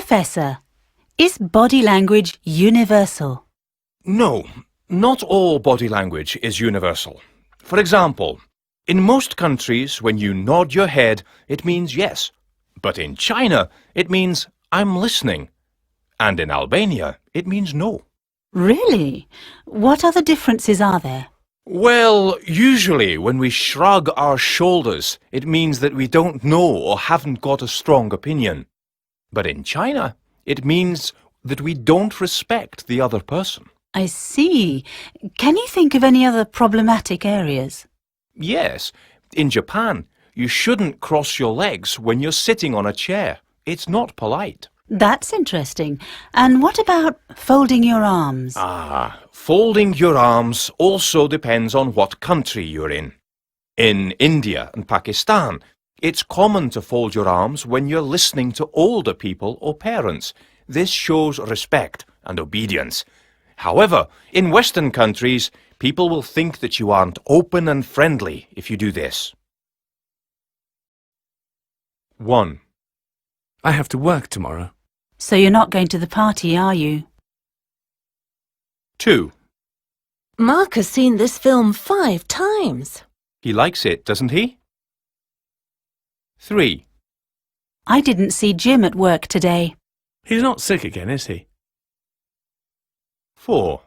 Professor, is body language universal? No, not all body language is universal. For example, in most countries, when you nod your head, it means yes. But in China, it means I'm listening. And in Albania, it means no. Really? What other differences are there? Well, usually when we shrug our shoulders, it means that we don't know or haven't got a strong opinion. But in China, it means that we don't respect the other person. I see. Can you think of any other problematic areas? Yes, in Japan, you shouldn't cross your legs when you're sitting on a chair. It's not polite. That's interesting. And what about folding your arms? Folding your arms also depends on what country you're in. In India and Pakistan, it's common to fold your arms when you're listening to older people or parents. This shows respect and obedience. However, in Western countries, people will think that you aren't open and friendly if you do this. 1. I have to work tomorrow. So you're not going to the party, are you? 2. Mark has seen this film 5 times. He likes it, doesn't he? 3. I didn't see Jim at work today. He's not sick again, is he? 4.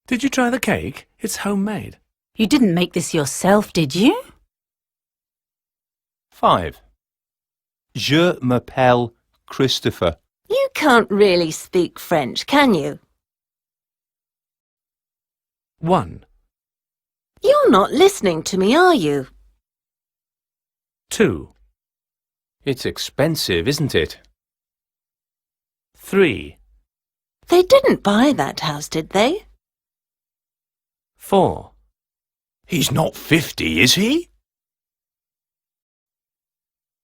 Did you try the cake? It's homemade. You didn't make this yourself, did you? 5. Je m'appelle Christopher. You can't really speak French, can you? 1, You're not listening to me, are you? 2, It's expensive, isn't it? 3, They didn't buy that house, did they? 4. He's not 50, is he?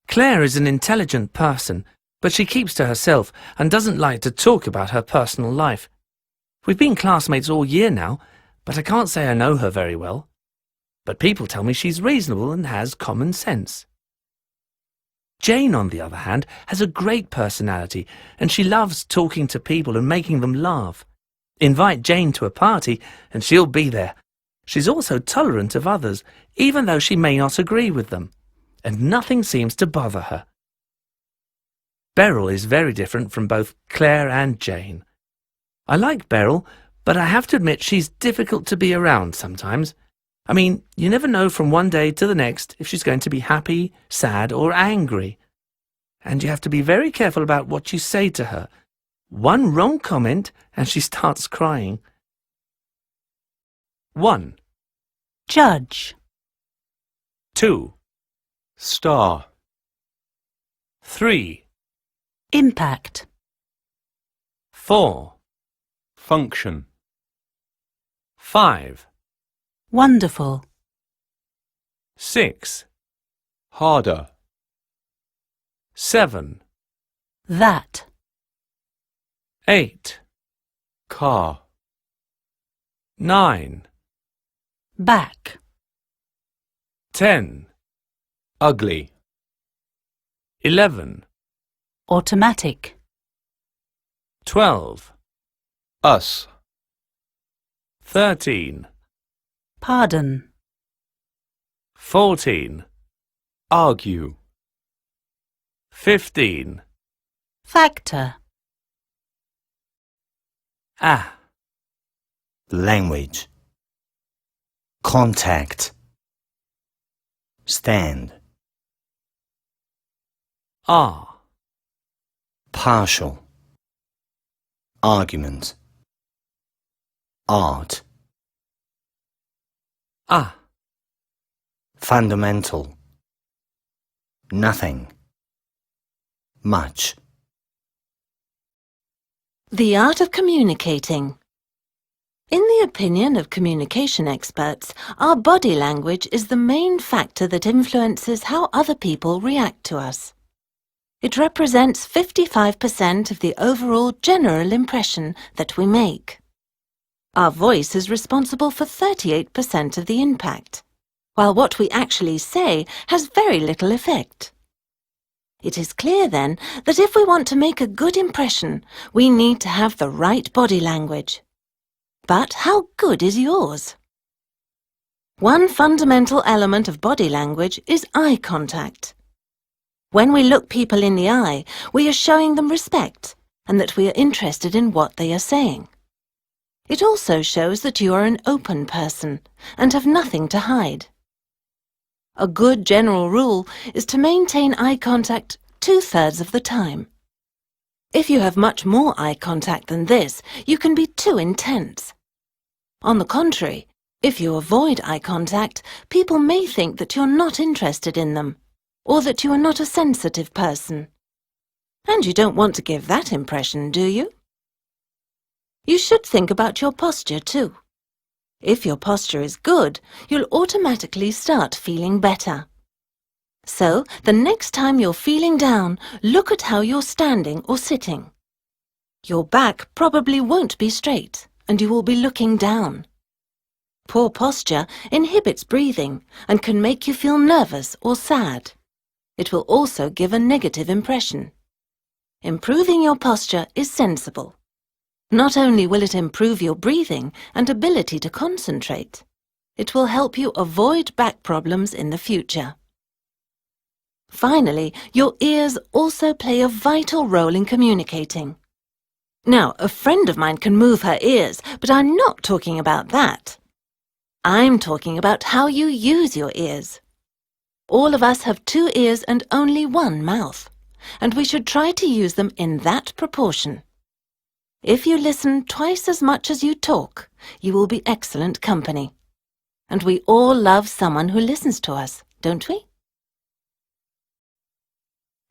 Claire is an intelligent person, but she keeps to herself and doesn't like to talk about her personal life. We've been classmates all year now, but I can't say I know her very well. But people tell me she's reasonable and has common sense. Jane, on the other hand, has a great personality, and she loves talking to people and making them laugh. Invite Jane to a party, and she'll be there. She's also tolerant of others, even though she may not agree with them, and nothing seems to bother her. Beryl is very different from both Claire and Jane. I like Beryl, but I have to admit she's difficult to be around sometimes. I mean, you never know from one day to the next if she's going to be happy, sad, or angry. And you have to be very careful about what you say to her. One wrong comment and she starts crying. 1, Judge. 2, Star. 3, Impact. 4, Function. 5, Wonderful. 6, Harder. 7, That. 8, Car. 9, Back. 10, Ugly. 11, Automatic. 12, Us. 13, Pardon. 14, Argue. 15, Factor. Language. Contact. Stand. Partial. Argument. Art. Fundamental. Nothing. Much. The art of communicating. In the opinion of communication experts, our body language is the main factor that influences how other people react to us. It represents 55% of the overall general impression that we make. Our voice is responsible for 38% of the impact, while what we actually say has very little effect. It is clear, then, that if we want to make a good impression, we need to have the right body language. But how good is yours? One fundamental element of body language is eye contact. When we look people in the eye, we are showing them respect and that we are interested in what they are saying. It also shows that you are an open person and have nothing to hide. A good general rule is to maintain eye contact 2/3 of the time. If you have much more eye contact than this, you can be too intense. On the contrary, if you avoid eye contact, people may think that you're not interested in them, or that you are not a sensitive person. And you don't want to give that impression, do you? You should think about your posture too. If your posture is good, you'll automatically start feeling better. So, the next time you're feeling down, look at how you're standing or sitting. Your back probably won't be straight, and you will be looking down. Poor posture inhibits breathing and can make you feel nervous or sad. It will also give a negative impression. Improving your posture is sensible. Not only will it improve your breathing and ability to concentrate, it will help you avoid back problems in the future. Finally, your ears also play a vital role in communicating. Now, a friend of mine can move her ears, but I'm not talking about that. I'm talking about how you use your ears. All of us have 2 ears and only 1 mouth, and we should try to use them in that proportion. If you listen twice as much as you talk, you will be excellent company. And we all love someone who listens to us, don't we?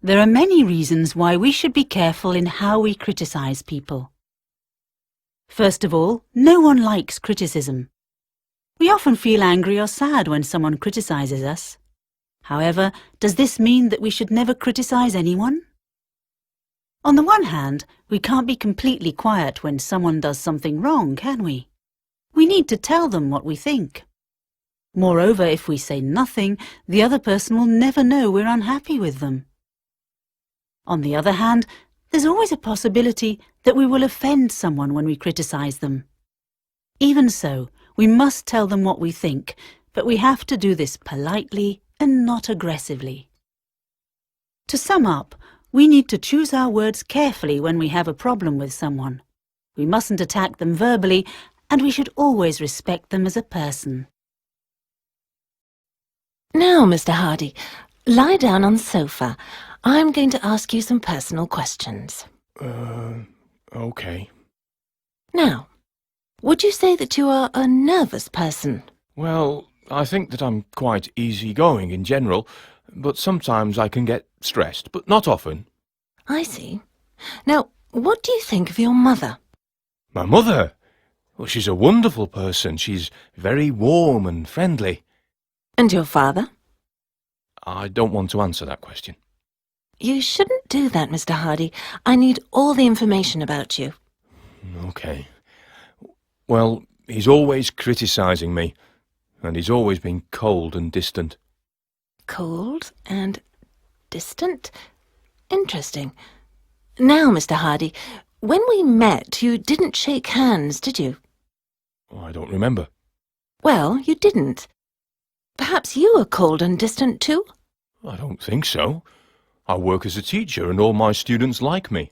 There are many reasons why we should be careful in how we criticize people. First of all, no one likes criticism. We often feel angry or sad when someone criticizes us. However, does this mean that we should never criticize anyone? On the one hand, we can't be completely quiet when someone does something wrong, can we? We need to tell them what we think. Moreover, if we say nothing, the other person will never know we're unhappy with them. On the other hand, there's always a possibility that we will offend someone when we criticize them. Even so, we must tell them what we think, but we have to do this politely and not aggressively. To sum up, we need to choose our words carefully when we have a problem with someone. We mustn't attack them verbally, and we should always respect them as a person. Now, Mr. Hardy, lie down on the sofa. I'm going to ask you some personal questions. Okay. Now, would you say that you are a nervous person? Well, I think that I'm quite easygoing in general, but sometimes I can get stressed, but not often. I see. Now, what do you think of your mother? My mother? Well, she's a wonderful person. She's very warm and friendly. And your father? I don't want to answer that question. You shouldn't do that, Mr. Hardy. I need all the information about you. Okay. Well, he's always criticising me, and he's always been cold and distant. Cold and distant? Interesting. Now, Mr. Hardy, when we met, you didn't shake hands, did you? I don't remember. Well, you didn't. Perhaps you are cold and distant too? I don't think so. I work as a teacher and all my students like me.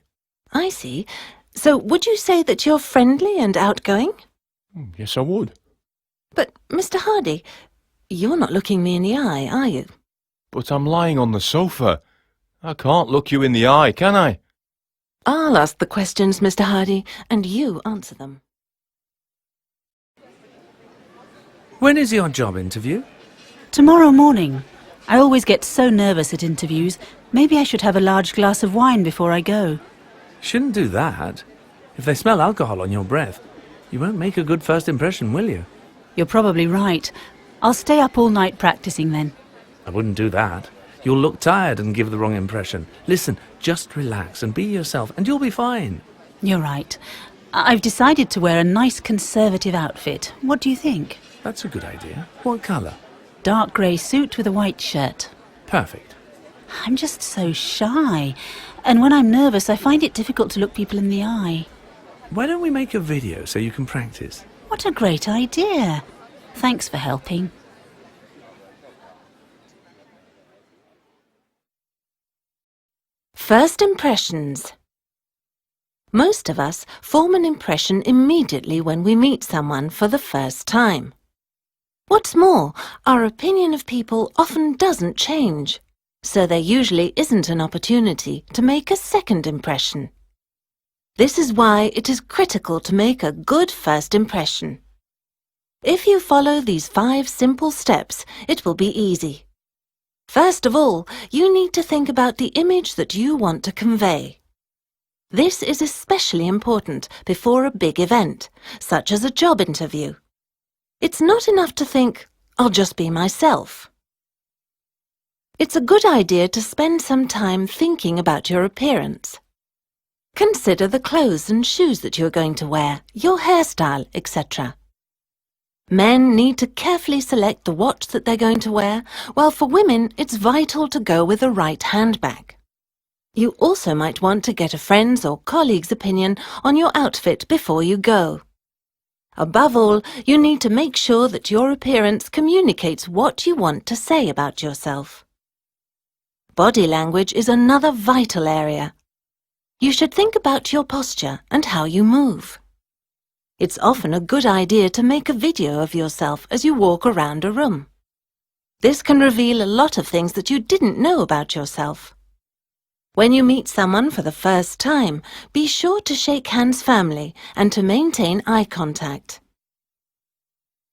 I see. So would you say that you're friendly and outgoing? Yes, I would. But, Mr. Hardy, you're not looking me in the eye, are you? But I'm lying on the sofa. I can't look you in the eye, can I? I'll ask the questions, Mr. Hardy, and you answer them. When is your job interview? Tomorrow morning. I always get so nervous at interviews. Maybe I should have a large glass of wine before I go. Shouldn't do that. If they smell alcohol on your breath, you won't make a good first impression, will you? You're probably right. I'll stay up all night practicing then. I wouldn't do that. You'll look tired and give the wrong impression. Listen, just relax and be yourself and you'll be fine. You're right. I've decided to wear a nice conservative outfit. What do you think? That's a good idea. What colour? Dark grey suit with a white shirt. Perfect. I'm just so shy. And when I'm nervous, I find it difficult to look people in the eye. Why don't we make a video so you can practice? What a great idea. Thanks for helping. First impressions. Most of us form an impression immediately when we meet someone for the first time. What's more, our opinion of people often doesn't change, so there usually isn't an opportunity to make a second impression. This is why it is critical to make a good first impression. If you follow these 5 simple steps, it will be easy. First of all, you need to think about the image that you want to convey. This is especially important before a big event, such as a job interview. It's not enough to think, I'll just be myself. It's a good idea to spend some time thinking about your appearance. Consider the clothes and shoes that you're going to wear, your hairstyle, etc. Men need to carefully select the watch that they're going to wear, while for women it's vital to go with the right handbag. You also might want to get a friend's or colleague's opinion on your outfit before you go. Above all, you need to make sure that your appearance communicates what you want to say about yourself. Body language is another vital area. You should think about your posture and how you move. It's often a good idea to make a video of yourself as you walk around a room. This can reveal a lot of things that you didn't know about yourself. When you meet someone for the first time, be sure to shake hands firmly and to maintain eye contact.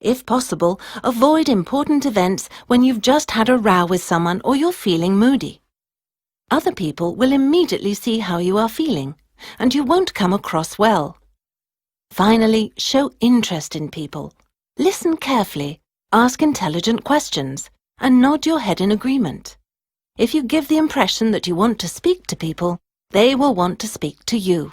If possible, avoid important events when you've just had a row with someone or you're feeling moody. Other people will immediately see how you are feeling, and you won't come across well. Finally, show interest in people. Listen carefully, ask intelligent questions, and nod your head in agreement. If you give the impression that you want to speak to people, they will want to speak to you.